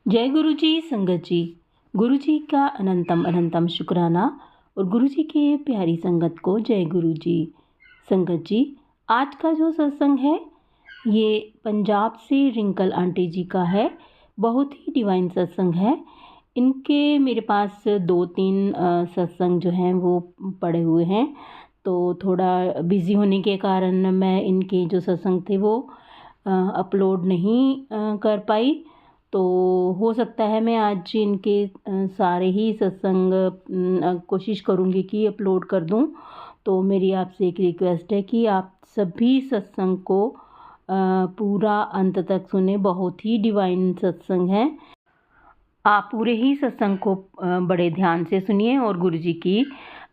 जय गुरु जी संगत जी। गुरु जी का अनंतम अनंतम शुक्राना और गुरु जी के प्यारी संगत को जय गुरु जी। संगत जी, आज का जो सत्संग है ये पंजाब से रिंकल आंटी जी का है। बहुत ही डिवाइन सत्संग है। इनके मेरे पास 2-3 सत्संग जो हैं वो पड़े हुए हैं, तो थोड़ा बिज़ी होने के कारण मैं इनके जो सत्संग थे वो अपलोड नहीं कर पाई। तो हो सकता है मैं आज इनके सारे ही सत्संग कोशिश करूँगी कि अपलोड कर दूँ। तो मेरी आपसे एक रिक्वेस्ट है कि आप सभी सत्संग को पूरा अंत तक सुने। बहुत ही डिवाइन सत्संग है। आप पूरे ही सत्संग को बड़े ध्यान से सुनिए और गुरु जी की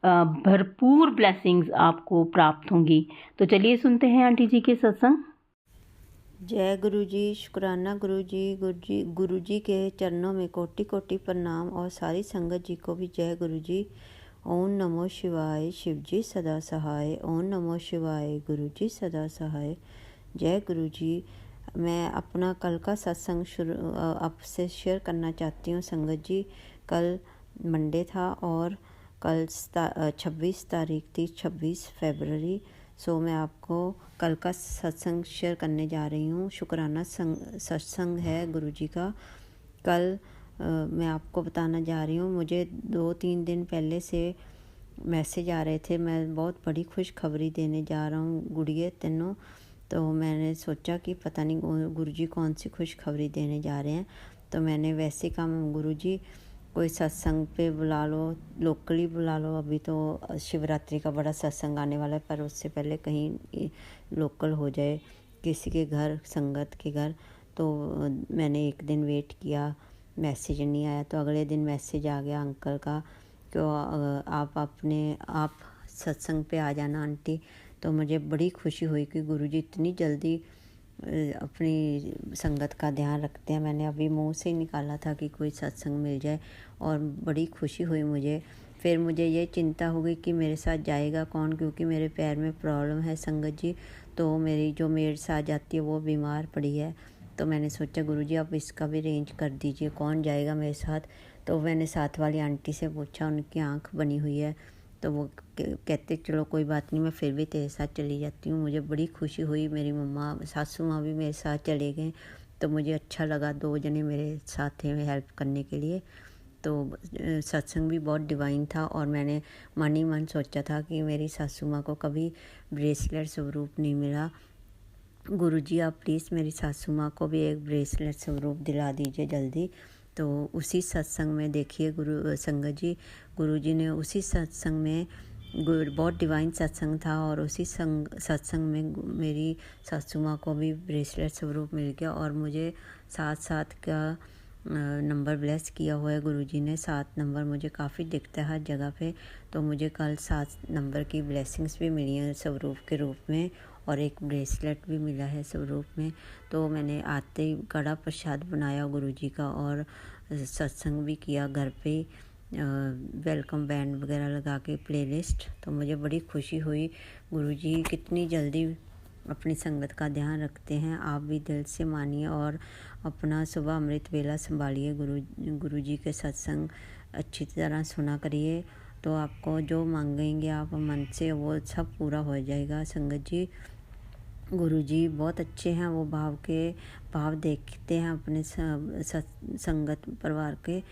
भरपूर ब्लेसिंग्स आपको प्राप्त होंगी। तो चलिए सुनते हैं आंटी जी के सत्संग। जय गुरु जी। शुक्राना गुरु जी के चरणों में कोटि कोटि प्रणाम और सारी संगत जी को भी जय गुरु जी। ओम नमो शिवाय। शिव जी सदा सहाय। ओम नमो शिवाय। गुरु जी सदा सहाय। जय गुरु जी। मैं अपना कल का सत्संग शुरू आपसे शेयर करना चाहती हूँ संगत जी। कल मंडे था और कल 26 तारीख थी, 26 फरवरी। सो मैं आपको कल का सत्संग शेयर करने जा रही हूँ। शुक्राना सत्संग है गुरु जी का। कल मैं आपको बताना जा रही हूँ, मुझे 2-3 दिन पहले से मैसेज आ रहे थे। मैं बहुत बड़ी खुशखबरी देने जा रहा हूँ गुड़िए तेनों। तो मैंने सोचा कि पता नहीं गुरु जी कौन सी खुशखबरी देने जा रहे हैं। तो मैंने वैसे कहा गुरु जी कोई सत्संग पे बुला लो, लोकली बुला लो। अभी तो शिवरात्रि का बड़ा सत्संग आने वाला है, पर उससे पहले कहीं लोकल हो जाए किसी के घर, संगत के घर। तो मैंने एक दिन वेट किया, मैसेज नहीं आया। तो अगले दिन मैसेज आ गया अंकल का कि आप सत्संग पे आ जाना आंटी। तो मुझे बड़ी खुशी हुई कि गुरुजी इतनी जल्दी अपनी संगत का ध्यान रखते हैं। मैंने अभी मुंह से ही निकाला था कि कोई सत्संग मिल जाए और बड़ी खुशी हुई मुझे। फिर मुझे ये चिंता हो गई कि मेरे साथ जाएगा कौन, क्योंकि मेरे पैर में प्रॉब्लम है संगत जी। तो मेरी जो मेड साथ जाती है वो बीमार पड़ी है। तो मैंने सोचा गुरुजी आप इसका भी अरेंज कर दीजिए, कौन जाएगा मेरे साथ। तो मैंने साथ वाली आंटी से पूछा, उनकी आंख बनी हुई है। तो वो कहते चलो कोई बात नहीं, मैं फिर भी तेरे साथ चली जाती हूँ। मुझे बड़ी खुशी हुई। मेरी मम्मा सासू माँ भी मेरे साथ चले गए, तो मुझे अच्छा लगा। 2 जने मेरे साथ थे हेल्प करने के लिए। तो सत्संग भी बहुत डिवाइन था और मैंने मन ही मन सोचा था कि मेरी सासू माँ को कभी ब्रेसलेट स्वरूप नहीं मिला। गुरुजी आप प्लीज़ मेरी सासू माँ को भी एक ब्रेसलेट स्वरूप दिला दीजिए जल्दी। तो उसी सत्संग में देखिए गुरु संगत जी, गुरुजी ने उसी सत्संग में बहुत डिवाइन सत्संग था और उसी सत्संग में मेरी सासू माँ को भी ब्रेसलेट स्वरूप मिल गया। और मुझे 7-7 का नंबर ब्लेस किया हुआ है गुरुजी ने। 7 नंबर मुझे काफ़ी दिखता है हर जगह पे। तो मुझे कल 7 नंबर की ब्लेसिंग्स भी मिली हैं स्वरूप के रूप में, और एक ब्रेसलेट भी मिला है स्वरूप में। तो मैंने आते ही कड़ा प्रसाद बनाया गुरुजी का और सत्संग भी किया घर पे, वेलकम बैंड वगैरह लगा के प्लेलिस्ट। तो मुझे बड़ी खुशी हुई। गुरुजी कितनी जल्दी अपनी संगत का ध्यान रखते हैं। आप भी दिल से मानिए और अपना सुबह अमृत वेला संभालिए। गुरुजी के सत्संग अच्छी तरह सुना करिए, तो आपको जो मांगेंगे आप मन से वो सब पूरा हो जाएगा संगत जी। गुरुजी बहुत अच्छे हैं, वो भाव देखते हैं अपने संगत परिवार के।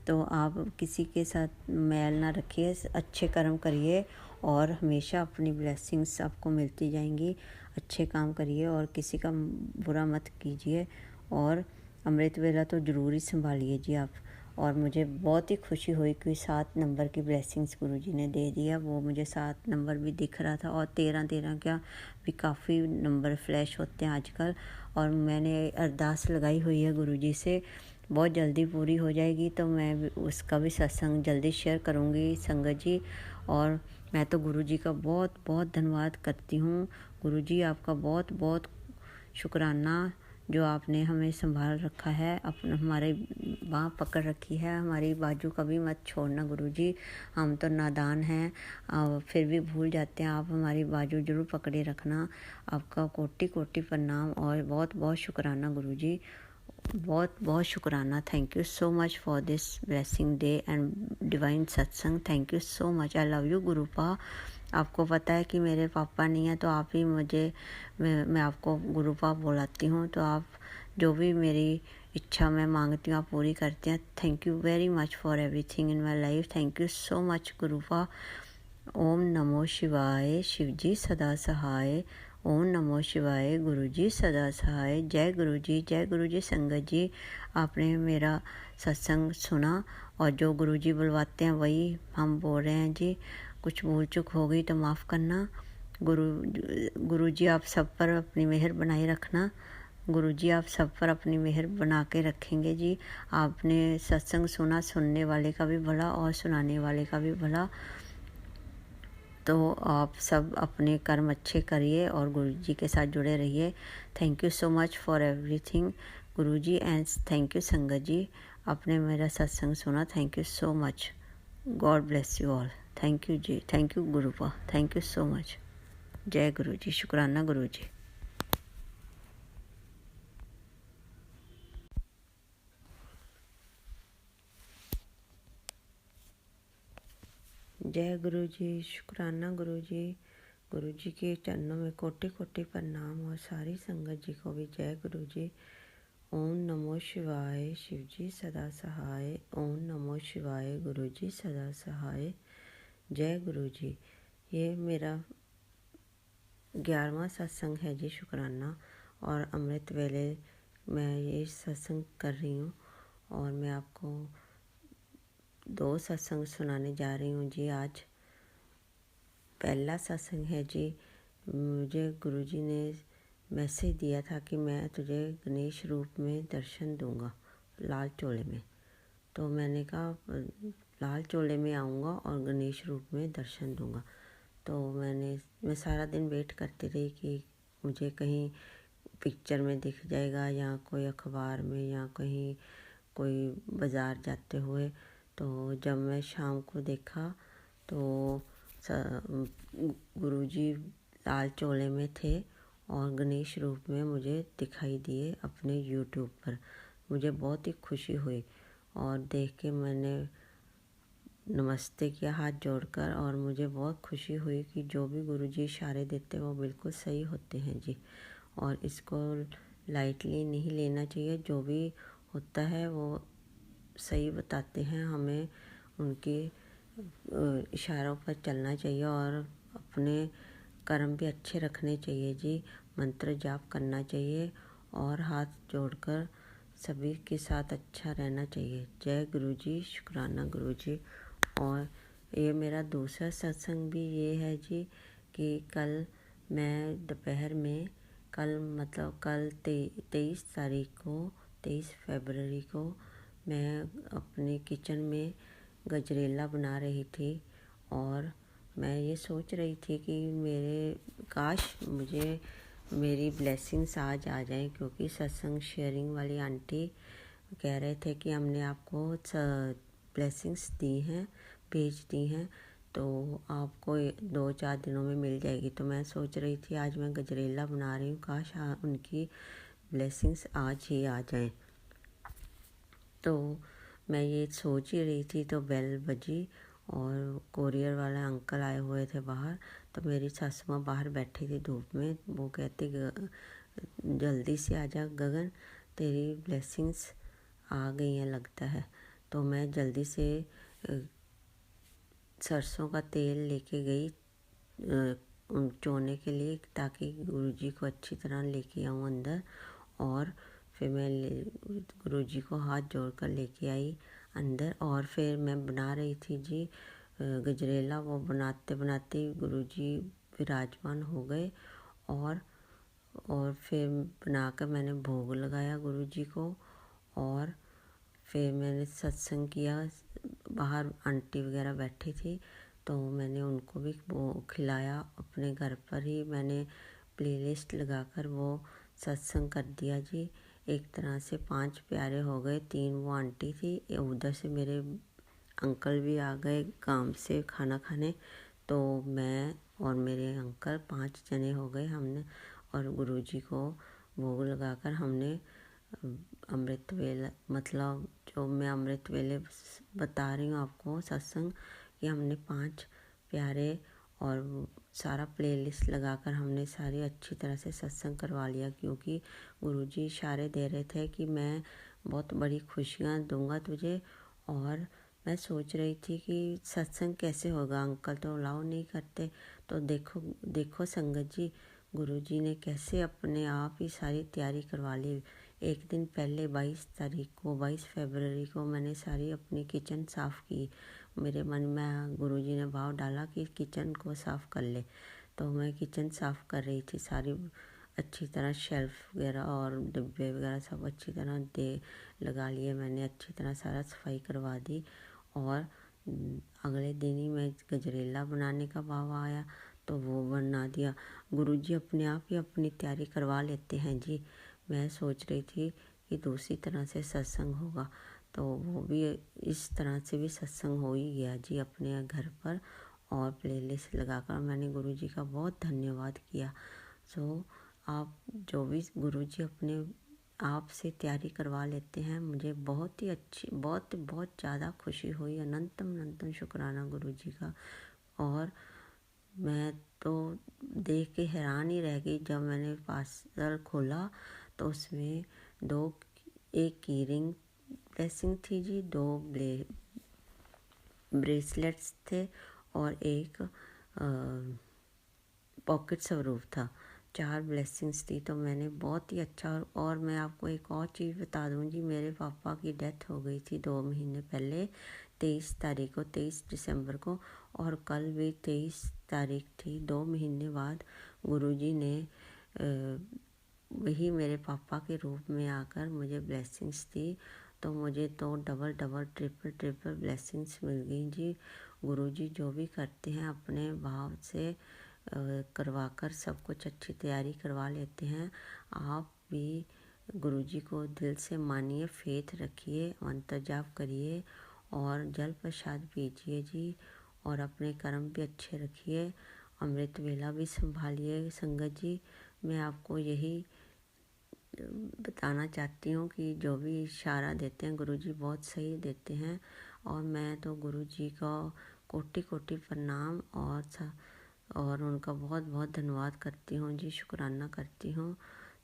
तो आप किसी के साथ मैल ना रखिए, अच्छे कर्म करिए और हमेशा अपनी ब्लेसिंग्स आपको मिलती जाएंगी। अच्छे काम करिए और किसी का बुरा मत कीजिए, और अमृत वेला तो ज़रूर ही संभालिए जी आप। और मुझे बहुत ही खुशी हुई कि 7 नंबर की ब्लेसिंग्स गुरुजी ने दे दिया। वो मुझे 7 नंबर भी दिख रहा था, और 13 क्या भी काफ़ी नंबर फ्लैश होते हैं आजकल। और मैंने अरदास लगाई हुई है गुरुजी से, बहुत जल्दी पूरी हो जाएगी। तो मैं उसका भी सत्संग जल्दी शेयर करूँगी संगत जी। और मैं तो गुरुजी का बहुत बहुत धन्यवाद करती हूँ। गुरुजी आपका बहुत बहुत शुक्राना, जो आपने हमें संभाल रखा है, अपना हमारे बाँह पकड़ रखी है, हमारी बाजू कभी मत छोड़ना गुरुजी। हम तो नादान हैं, फिर भी भूल जाते हैं, आप हमारी बाजू जरूर पकड़े रखना। आपका कोटि कोटि प्रणाम और बहुत बहुत शुक्राना गुरुजी। बहुत बहुत शुक्राना। Thank you so much for this blessing day and divine satsang. Thank you so much. I love you Gurupa. आपको पता है कि मेरे पापा नहीं हैं तो आप ही मुझे, मैं आपको गुरुपा बुलाती हूँ, तो आप जो भी मेरी इच्छा मैं मांगती हूँ आप पूरी करते हैं। Thank you very much for everything in my life. Thank you so much Gurupa. ओम नमो शिवाय। शिवजी सदा सहाय। ओम नमो शिवाय। गुरु जी सदा सहाय। जय गुरु जी, जय गुरु जी। संगत जी, आपने मेरा सत्संग सुना और जो गुरु जी बुलवाते हैं वही हम बोल रहे हैं जी। कुछ भूल चूक हो गई तो माफ़ करना। गुरु जी आप सब पर अपनी मेहर बनाए रखना। गुरु जी आप सब पर अपनी मेहर बना के रखेंगे जी। आपने सत्संग सुना, सुनने वाले का भी भला और सुनाने वाले का भी भला। तो आप सब अपने कर्म अच्छे करिए और गुरु जी के साथ जुड़े रहिए। Thank you so much for everything Guru ji and thank you संगत जी, आपने मेरा सत्संग सुना। Thank you so much. God bless you all. Thank you जी। Thank you गुरुपा। Thank you so much. जय गुरु जी। शुक्राना गुरु जी। जय गुरु जी। शुक्राना गुरु जी। गुरु जी के चरणों में कोटि कोटि प्रणाम और सारी संगत जी को भी जय गुरु जी। ओम नमो शिवाय। शिव जी सदा सहाय। ओम नमो शिवाय। गुरु जी सदा सहाय। जय गुरु जी। ये मेरा 11वां सत्संग है जी, शुक्राना। और अमृत वेले मैं ये सत्संग कर रही हूँ और मैं आपको 2 सत्संग सुनाने जा रही हूँ जी आज। पहला सत्संग है जी, मुझे गुरुजी ने मैसेज दिया था कि मैं तुझे गणेश रूप में दर्शन दूंगा लाल चोले में। तो मैंने कहा लाल चोले में आऊँगा और गणेश रूप में दर्शन दूंगा। तो मैं सारा दिन वेट करती रही कि मुझे कहीं पिक्चर में दिख जाएगा या कोई अखबार में या कहीं कोई बाज़ार जाते हुए। तो जब मैं शाम को देखा तो गुरुजी लाल चोले में थे और गणेश रूप में मुझे दिखाई दिए अपने यूट्यूब पर। मुझे बहुत ही खुशी हुई और देख के मैंने नमस्ते किया हाथ जोड़कर, और मुझे बहुत खुशी हुई कि जो भी गुरुजी इशारे देते हैं वो बिल्कुल सही होते हैं जी। और इसको लाइटली नहीं लेना चाहिए, जो भी होता है वो सही बताते हैं। हमें उनके इशारों पर चलना चाहिए और अपने कर्म भी अच्छे रखने चाहिए जी। मंत्र जाप करना चाहिए और हाथ जोड़कर सभी के साथ अच्छा रहना चाहिए। जय गुरु जी। शुक्राना गुरु जी। और ये मेरा दूसरा सत्संग भी ये है जी कि कल मैं दोपहर में, कल 23 तारीख को, 23 फरवरी को मैं अपने किचन में गजरेला बना रही थी और मैं ये सोच रही थी कि काश मुझे मेरी ब्लेसिंग्स आज आ जाएं, क्योंकि सत्संग शेयरिंग वाली आंटी कह रहे थे कि हमने आपको ब्लेसिंग्स दी हैं, भेज दी हैं, तो आपको 2-4 दिनों में मिल जाएगी। तो मैं सोच रही थी आज मैं गजरेला बना रही हूँ, काश उनकी ब्लेसिंग्स आज ही आ जाएं। तो मैं ये सोच ही रही थी तो बेल बजी और कोरियर वाला अंकल आए हुए थे बाहर। तो मेरी सासू माँ बाहर बैठी थी धूप में। वो कहती जल्दी से आजा गगन, तेरी ब्लेसिंग्स आ गई हैं लगता है। तो मैं जल्दी से सरसों का तेल लेके गई चोने के लिए, ताकि गुरुजी को अच्छी तरह लेके आऊँ अंदर। और फिर मैं गुरुजी को हाथ जोड़कर लेके आई अंदर और फिर मैं बना रही थी जी गजरेला। वो बनाते बनाते गुरुजी विराजमान हो गए और फिर बनाकर मैंने भोग लगाया गुरुजी को। और फिर मैंने सत्संग किया। बाहर आंटी वगैरह बैठी थी तो मैंने उनको भी वो खिलाया। अपने घर पर ही मैंने प्लेलिस्ट लगाकर वो सत्संग कर दिया जी। एक तरह से 5 प्यारे हो गए। 3 वो आंटी थी, उधर से मेरे अंकल भी आ गए काम से खाना खाने। तो मैं और मेरे अंकल 5 जने हो गए हमने। और गुरुजी को भोग लगाकर हमने अमृत वेला, मतलब जो मैं अमृत वेले बता रही हूँ आपको सत्संग, कि हमने 5 प्यारे और सारा प्लेलिस्ट लगाकर हमने सारी अच्छी तरह से सत्संग करवा लिया, क्योंकि गुरुजी इशारे दे रहे थे कि मैं बहुत बड़ी खुशियाँ दूंगा तुझे। और मैं सोच रही थी कि सत्संग कैसे होगा, अंकल तो अलाउ नहीं करते। तो देखो संगत जी, गुरुजी ने कैसे अपने आप ही सारी तैयारी करवा ली। एक दिन पहले 22 फरवरी को मैंने सारी अपनी किचन साफ़ की। मेरे मन में गुरुजी ने भाव डाला कि किचन को साफ़ कर ले, तो मैं किचन साफ़ कर रही थी। सारी अच्छी तरह शेल्फ वगैरह और डिब्बे वगैरह सब अच्छी तरह लगा लिए मैंने, अच्छी तरह सारा सफाई करवा दी। और अगले दिन ही मैं गजरेला बनाने का भाव आया तो वो बना दिया। गुरुजी अपने आप ही अपनी तैयारी करवा लेते हैं जी। मैं सोच रही थी कि दूसरी तरह से सत्संग होगा, तो वो भी इस तरह से भी सत्संग हो ही गया जी अपने घर पर। और प्लेलिस्ट लगाकर मैंने गुरुजी का बहुत धन्यवाद किया। सो आप जो भी गुरुजी अपने आप से तैयारी करवा लेते हैं, मुझे बहुत ही अच्छी, बहुत बहुत ज़्यादा खुशी हुई। अनंतम शुक्राना गुरुजी का। और मैं तो देख के हैरान ही रह गई जब मैंने पार्सल खोला, तो उसमें एक की रिंग ब्लेसिंग थी जी, 2 ब्रेसलेट्स थे और एक पॉकेट स्वरूप था। 4 ब्लेसिंग्स थी। तो मैंने बहुत ही अच्छा। और मैं आपको एक और चीज़ बता दूं जी, मेरे पापा की डेथ हो गई थी 2 महीने पहले, 23 दिसंबर को। और कल भी 23 तारीख थी। 2 महीने बाद गुरुजी ने वही मेरे पापा के रूप में आकर मुझे ब्लेसिंग्स दी। तो मुझे तो डबल ट्रिपल ब्लेसिंग्स मिल गई जी। गुरुजी जो भी करते हैं अपने भाव से करवाकर सब कुछ अच्छी तैयारी करवा लेते हैं। आप भी गुरुजी को दिल से मानिए, फेथ रखिए, मंत्र जाप करिए और जल प्रसाद पीजिए जी। और अपने कर्म भी अच्छे रखिए, अमृत वेला भी संभालिए संगत जी। मैं आपको यही बताना चाहती हूँ कि जो भी इशारा देते हैं गुरुजी बहुत सही देते हैं। और मैं तो गुरुजी का कोटि कोटि प्रणाम और उनका बहुत बहुत धन्यवाद करती हूँ जी, शुक्राना करती हूँ।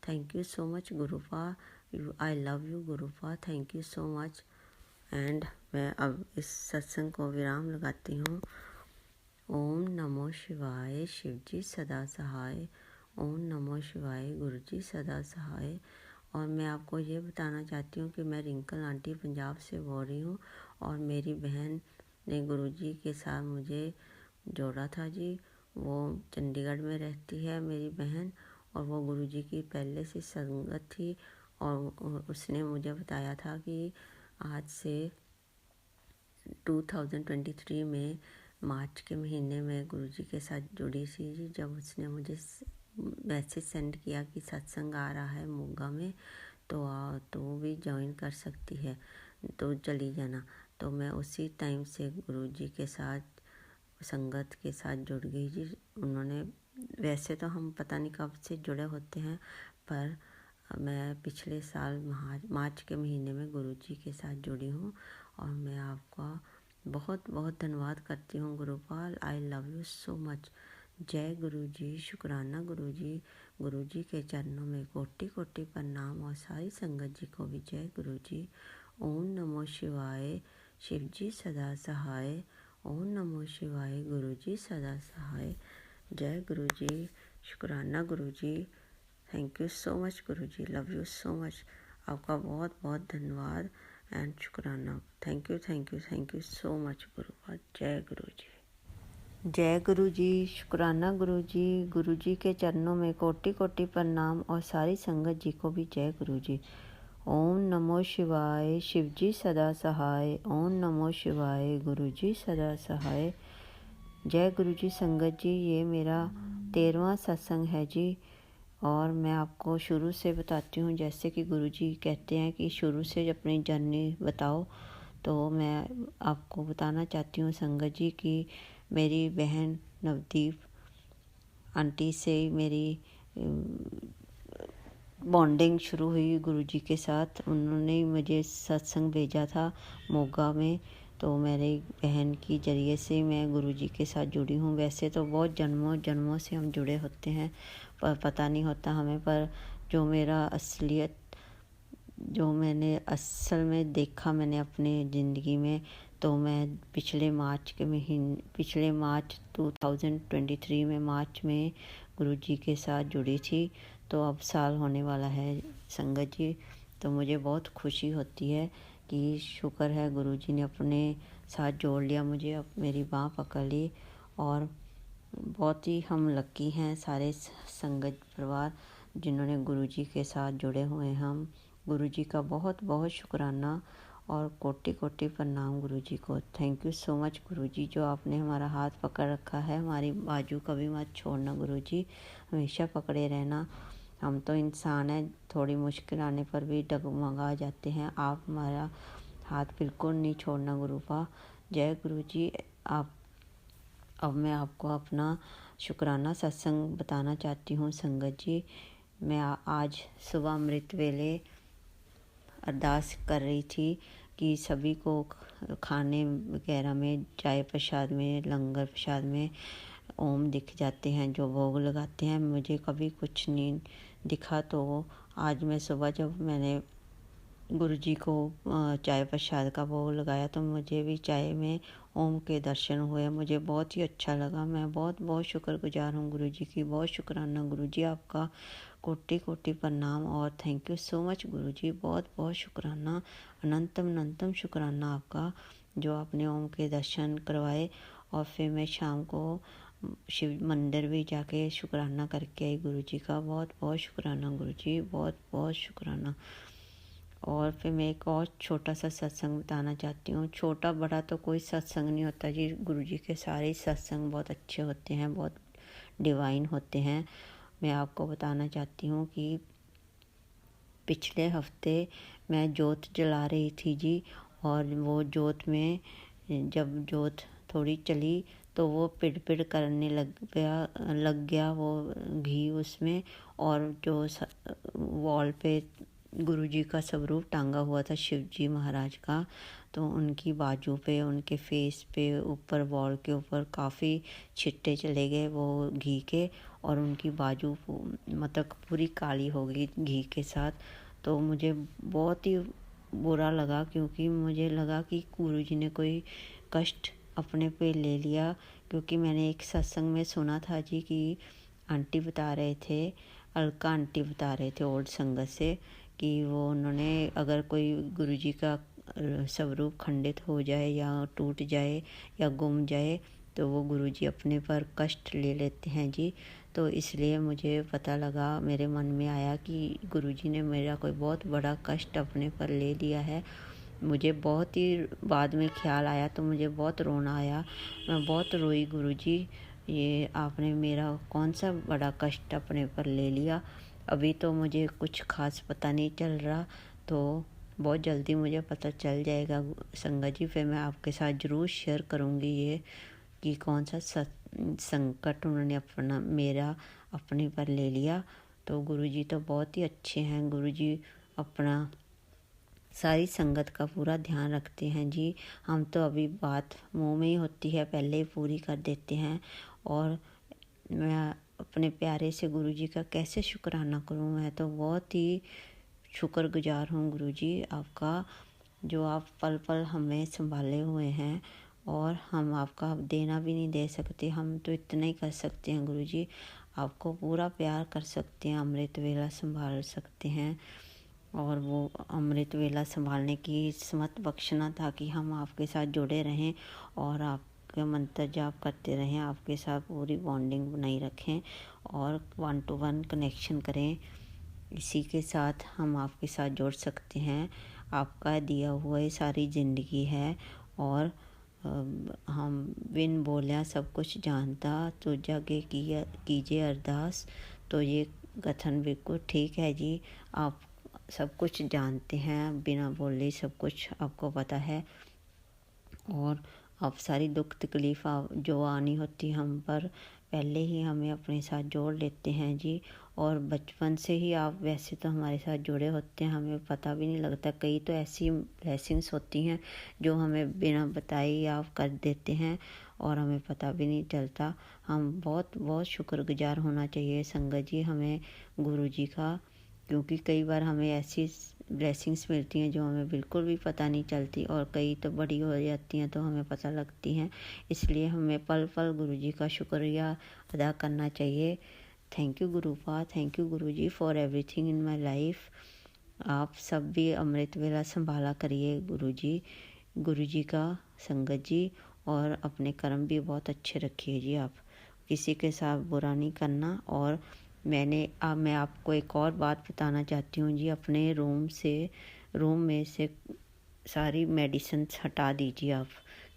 Thank you so much गुरुपा, I love you गुरुपा, thank you so much. And मैं अब इस सत्संग को विराम लगाती हूँ। ओम नमो शिवाय, शिवजी सदा सहाय। ओम नमो शिवाय, गुरुजी सदा सहाय। और मैं आपको ये बताना चाहती हूँ कि मैं रिंकल आंटी पंजाब से बोल रही हूँ। और मेरी बहन ने गुरुजी के साथ मुझे जोड़ा था जी। वो चंडीगढ़ में रहती है मेरी बहन, और वो गुरुजी की पहले से संगत थी। और उसने मुझे बताया था कि आज से 2023 में मार्च के महीने में गुरुजी के साथ जुड़ी थी जी। जब उसने मुझे मैसेज सेंड किया कि सत्संग आ रहा है मोगा में, तो भी ज्वाइन कर सकती है, तो चली जाना। तो मैं उसी टाइम से गुरुजी के साथ संगत के साथ जुड़ गई जी। उन्होंने, वैसे तो हम पता नहीं कब से जुड़े होते हैं, पर मैं पिछले साल मार्च के महीने में गुरुजी के साथ जुड़ी हूँ। और मैं आपका बहुत बहुत धन्यवाद करती हूँ गुरुपाल, आई लव यू सो मच। जय गुरुजी, शुक्राना गुरुजी। गुरुजी के चरणों में कोटि कोटि प्रणाम और सारी संगत जी को भी जय गुरुजी। ओम नमो शिवाय, शिवजी सदा सहाय। ओम नमो शिवाय, गुरुजी सदा सहाय। जय गुरुजी, शुक्राना Guruji, thank you so much Guruji, love you so much. आपका बहुत बहुत धन्यवाद एंड शुक्राना। Thank you so much Gurupad. जय गुरुजी। जय गुरुजी, शुक्राना गुरुजी। गुरुजी के चरणों में कोटि कोटि प्रणाम और सारी संगत जी को भी जय गुरुजी। ओम नमो शिवाय, शिवजी सदा सहाय। ओम नमो शिवाय, गुरुजी सदा सहाय। जय गुरुजी संगत जी, ये मेरा 13वां सत्संग है जी। और मैं आपको शुरू से बताती हूँ, जैसे कि गुरुजी कहते हैं कि शुरू से अपनी जर्नी बताओ। तो मैं आपको बताना चाहती हूँ संगत जी कि मेरी बहन नवदीप आंटी से मेरी बॉन्डिंग शुरू हुई गुरुजी के साथ। उन्होंने ही मुझे सत्संग भेजा था मोगा में, तो मेरी बहन की ज़रिए से मैं गुरुजी के साथ जुड़ी हूँ। वैसे तो बहुत जन्मों जन्मों से हम जुड़े होते हैं, पर पता नहीं होता हमें। पर जो मेरा असलियत, जो मैंने असल में देखा मैंने अपने ज़िंदगी में, तो मैं पिछले मार्च 2023 में मार्च में गुरुजी के साथ जुड़ी थी। तो अब साल होने वाला है संगत जी। तो मुझे बहुत खुशी होती है कि शुक्र है गुरुजी ने अपने साथ जोड़ लिया मुझे, अब मेरी बाँह पकड़ ली। और बहुत ही हम लकी हैं सारे संगत परिवार जिन्होंने गुरुजी के साथ जुड़े हुए हैं। हम गुरुजी का बहुत बहुत शुक्राना और कोटि कोटि प्रणाम गुरुजी को। थैंक यू सो मच गुरुजी, जो आपने हमारा हाथ पकड़ रखा है। हमारी बाजू कभी मत छोड़ना गुरुजी, हमेशा पकड़े रहना। हम तो इंसान हैं, थोड़ी मुश्किल आने पर भी डगमगा जाते हैं। आप हमारा हाथ बिल्कुल नहीं छोड़ना गुरुपा। जय गुरुजी। अब मैं आपको अपना शुक्राना सत्संग बताना चाहती हूँ संगत जी। मैं आज सुबह अमृत वेले अरदास कर रही थी कि सभी को खाने वगैरह में, चाय प्रसाद में, लंगर प्रसाद में ओम दिख जाते हैं जो भोग लगाते हैं। मुझे कभी कुछ नहीं दिखा, तो आज मैं सुबह जब मैंने गुरुजी को चाय प्रसाद का भोग लगाया तो मुझे भी चाय में ओम के दर्शन हुए। मुझे बहुत ही अच्छा लगा। मैं बहुत बहुत शुक्रगुजार हूँ गुरुजी की। बहुत शुक्राना गुरुजी, आपका कोटि कोटि प्रणाम और थैंक यू सो मच गुरुजी। बहुत बहुत शुक्राना, अनंतम अनंतम शुक्राना आपका, जो आपने ओम के दर्शन करवाए। और फिर मैं शाम को शिव मंदिर भी जाके शुक्राना करके आई गुरुजी का। बहुत बहुत शुक्राना गुरुजी, बहुत बहुत शुक्राना। और फिर मैं एक और छोटा सा सत्संग बताना चाहती हूँ। छोटा बड़ा तो कोई सत्संग नहीं होता जी, गुरुजी के सारे सत्संग बहुत अच्छे होते हैं, बहुत डिवाइन होते हैं। मैं आपको बताना चाहती हूँ कि पिछले हफ्ते मैं जोत जला रही थी जी, और वो जोत में जब जोत थोड़ी चली तो वो पिड़ पिड़ करने लग गया वो घी उसमें। और जो वॉल पे गुरुजी का स्वरूप टांगा हुआ था शिव जी महाराज का, तो उनकी बाजू पे, उनके फेस पे, ऊपर वॉल के ऊपर काफ़ी छिट्टे चले गए वो घी के, और उनकी बाजू मतलब पूरी काली हो गई घी के साथ। तो मुझे बहुत ही बुरा लगा, क्योंकि मुझे लगा कि गुरुजी ने कोई कष्ट अपने पे ले लिया। क्योंकि मैंने एक सत्संग में सुना था जी कि आंटी बता रहे थे, अलका आंटी बता रहे थे ओल्ड संगत से, कि वो उन्होंने अगर कोई गुरुजी का स्वरूप खंडित हो जाए या टूट जाए या गुम जाए तो वो गुरुजी अपने पर कष्ट ले लेते हैं जी। तो इसलिए मुझे पता लगा, मेरे मन में आया कि गुरुजी ने मेरा कोई बहुत बड़ा कष्ट अपने पर ले लिया है। मुझे बहुत ही बाद में ख्याल आया तो मुझे बहुत रोना आया। मैं बहुत रोई, गुरुजी ये आपने मेरा कौन सा बड़ा कष्ट अपने पर ले लिया। अभी तो मुझे कुछ खास पता नहीं चल रहा, तो बहुत जल्दी मुझे पता चल जाएगा संगत जी। फिर मैं आपके साथ ज़रूर शेयर करूँगी ये कि कौन सा संकट उन्होंने मेरा अपने पर ले लिया। तो गुरुजी तो बहुत ही अच्छे हैं। गुरुजी अपना सारी संगत का पूरा ध्यान रखते हैं जी। हम तो अभी बात मुंह में ही होती है, पहले ही पूरी कर देते हैं। और मैं अपने प्यारे से गुरुजी का कैसे शुक्राना करूं। मैं तो बहुत ही शुक्रगुजार हूं गुरुजी आपका, जो आप पल पल हमें संभाले हुए हैं। और हम आपका देना भी नहीं दे सकते, हम तो इतना ही कर सकते हैं गुरुजी, आपको पूरा प्यार कर सकते हैं, अमृत वेला संभाल सकते हैं। और वो अमृत वेला संभालने की समत बख्शना, ताकि हम आपके साथ जुड़े रहें और आपके मंत्र जाप करते रहें, आपके साथ पूरी बॉन्डिंग बनाई रखें और 1 to 1 कनेक्शन करें। इसी के साथ हम आपके साथ जुड़ सकते हैं। आपका दिया हुआ ये सारी ज़िंदगी है, और हम बिन बोलिया सब कुछ जानता, तो जाके कीजिए अरदास। तो ये कथन बिल्कुल ठीक है जी। आप सब कुछ जानते हैं, बिना बोले सब कुछ आपको पता है। और आप सारी दुख तकलीफ़ जो आनी होती हम पर, पहले ही हमें अपने साथ जोड़ लेते हैं जी। और बचपन से ही आप वैसे तो हमारे साथ जुड़े होते हैं, हमें पता भी नहीं लगता। कई तो ऐसी ब्लेसिंग्स होती हैं जो हमें बिना बताए आप कर देते हैं और हमें पता भी नहीं चलता। हम बहुत बहुत शुक्रगुजार होना चाहिए संगत जी हमें गुरु जी का, क्योंकि कई बार हमें ऐसी ब्लेसिंग्स मिलती हैं जो हमें बिल्कुल भी पता नहीं चलती, और कई तो बड़ी हो जाती हैं तो हमें पता लगती हैं। इसलिए हमें पल पल गुरु जी का शुक्रिया अदा करना चाहिए। Thank you गुरुपा, thank you Guru ji for everything in my life. आप सब भी अमृत वेला संभाला करिए गुरु जी का संगत जी, और अपने कर्म भी बहुत अच्छे रखिए जी। आप किसी के साथ बुरा नहीं करना। और मैं आपको एक और बात बताना चाहती हूँ जी, अपने रूम में से सारी मेडिसिन हटा दीजिए। आप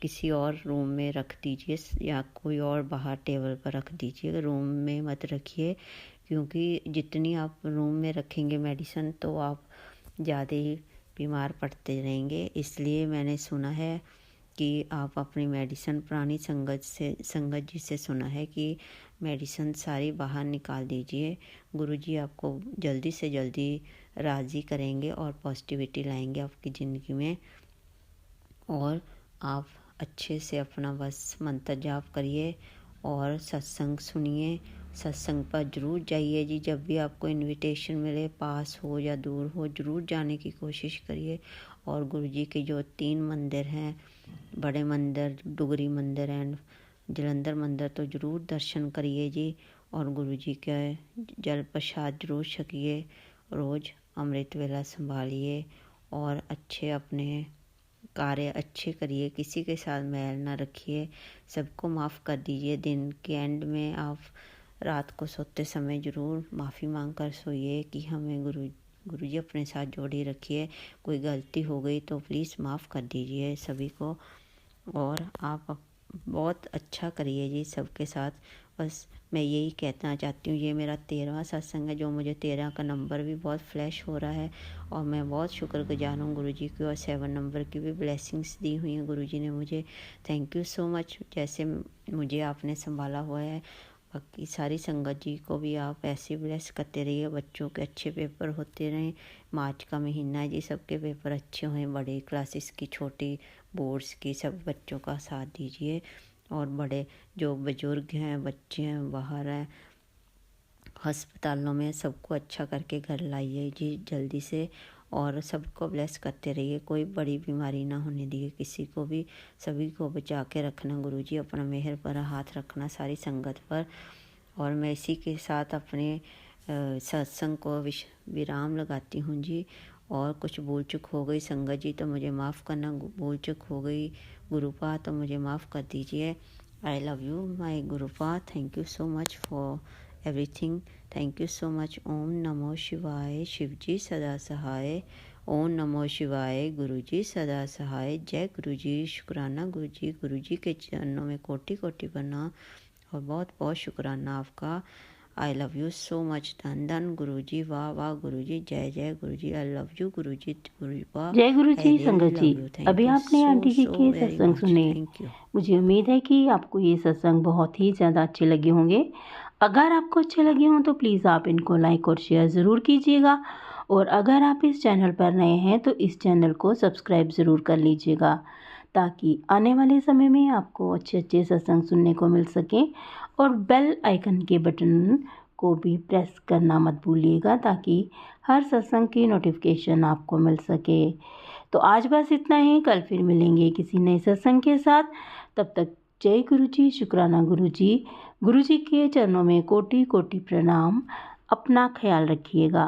किसी और रूम में रख दीजिए या कोई और बाहर टेबल पर रख दीजिए, रूम में मत रखिए, क्योंकि जितनी आप रूम में रखेंगे मेडिसिन तो आप ज़्यादा ही बीमार पड़ते रहेंगे। इसलिए मैंने सुना है कि आप अपनी मेडिसिन पुरानी संगत जी से सुना है कि मेडिसिन सारी बाहर निकाल दीजिए। गुरुजी आपको जल्दी से जल्दी राज़ी करेंगे और पॉजिटिविटी लाएंगे आपकी ज़िंदगी में। और आप अच्छे से अपना बस मंत्र जाप करिए और सत्संग सुनिए। सत्संग पर ज़रूर जाइए जी, जब भी आपको इनविटेशन मिले, पास हो या दूर हो, ज़रूर जाने की कोशिश करिए। और गुरुजी के जो 3 मंदिर हैं, बड़े मंदिर, डुगरी मंदिर एंड जलंधर मंदिर, तो ज़रूर दर्शन करिए जी। और गुरुजी के जल प्रसाद ज़रूर छकिए, रोज़ अमृत वेला संभालिए और अच्छे अपने कार्य अच्छे करिए, किसी के साथ मैल ना रखिए, सबको माफ़ कर दीजिए। दिन के एंड में आप रात को सोते समय ज़रूर माफ़ी मांग कर सोइए कि हमें गुरुजी अपने साथ जोड़े रखिए। कोई गलती हो गई तो प्लीज़ माफ़ कर दीजिए सभी को। और आप बहुत अच्छा करिए जी सबके साथ। बस मैं यही कहना चाहती हूँ। ये मेरा 13वां सत्संग है, जो मुझे 13 का नंबर भी बहुत फ्लैश हो रहा है और मैं बहुत शुक्रगुजार हूँ गुरुजी की। और 7 नंबर की भी ब्लेसिंग्स दी हुई हैं गुरुजी ने मुझे। Thank you so much. जैसे मुझे आपने संभाला हुआ है, बाकी सारी संगत जी को भी आप ऐसे ब्लेस करते रहिए। बच्चों के अच्छे पेपर होते रहें। मार्च का महीना है जी, सबके पेपर अच्छे हों, बड़े क्लासेस की, छोटी बोर्ड्स की, सब बच्चों का साथ दीजिए। और बड़े जो बुजुर्ग हैं, बच्चे हैं, बाहर हैं, अस्पतालों में, सबको अच्छा करके घर लाइए जी जल्दी से। और सबको ब्लेस करते रहिए, कोई बड़ी बीमारी ना होने दिए किसी को भी। सभी को बचा के रखना गुरुजी, अपना मेहर पर हाथ रखना सारी संगत पर। और मैं इसी के साथ अपने सत्संग को विराम लगाती हूँ जी। और कुछ भूल चूक हो गई संगत जी तो मुझे माफ़ करना, भूल चूक हो गई गुरुपा तो मुझे माफ़ कर दीजिए। I love you my Gurupa. Thank you so much for everything. Thank you so much. ओम नमो शिवाय। शिवजी सदा सहाय। ओम नमो शिवाय। गुरुजी सदा सहाय। जय गुरुजी। शुक्राना गुरुजी। गुरुजी के चरणों में कोटि कोटि प्रणाम और बहुत बहुत शुक्राना आपका। आई लव यू सो मच। धन धन गुरुजी। वाह वाह गुरुजी। जय जय गुरुजी। आई लव यू गुरुजी। जय गुरु जी। संगत जी, अभी आपने आंटी जी के सत्संग सुने। मुझे उम्मीद है कि आपको ये सत्संग बहुत ही ज़्यादा अच्छे लगे होंगे। अगर आपको अच्छे लगे हों तो प्लीज़ आप इनको लाइक और शेयर ज़रूर कीजिएगा। और अगर आप इस चैनल पर नए हैं तो इस चैनल को सब्सक्राइब ज़रूर कर लीजिएगा, ताकि आने वाले समय में आपको अच्छे अच्छे सत्संग सुनने को मिल सकें। और बेल आइकन के बटन को भी प्रेस करना मत भूलिएगा, ताकि हर सत्संग की नोटिफिकेशन आपको मिल सके। तो आज बस इतना ही, कल फिर मिलेंगे किसी नए सत्संग के साथ। तब तक जय गुरु जी। शुक्राना गुरु जी। गुरु जी के चरणों में कोटि कोटि प्रणाम। अपना ख्याल रखिएगा।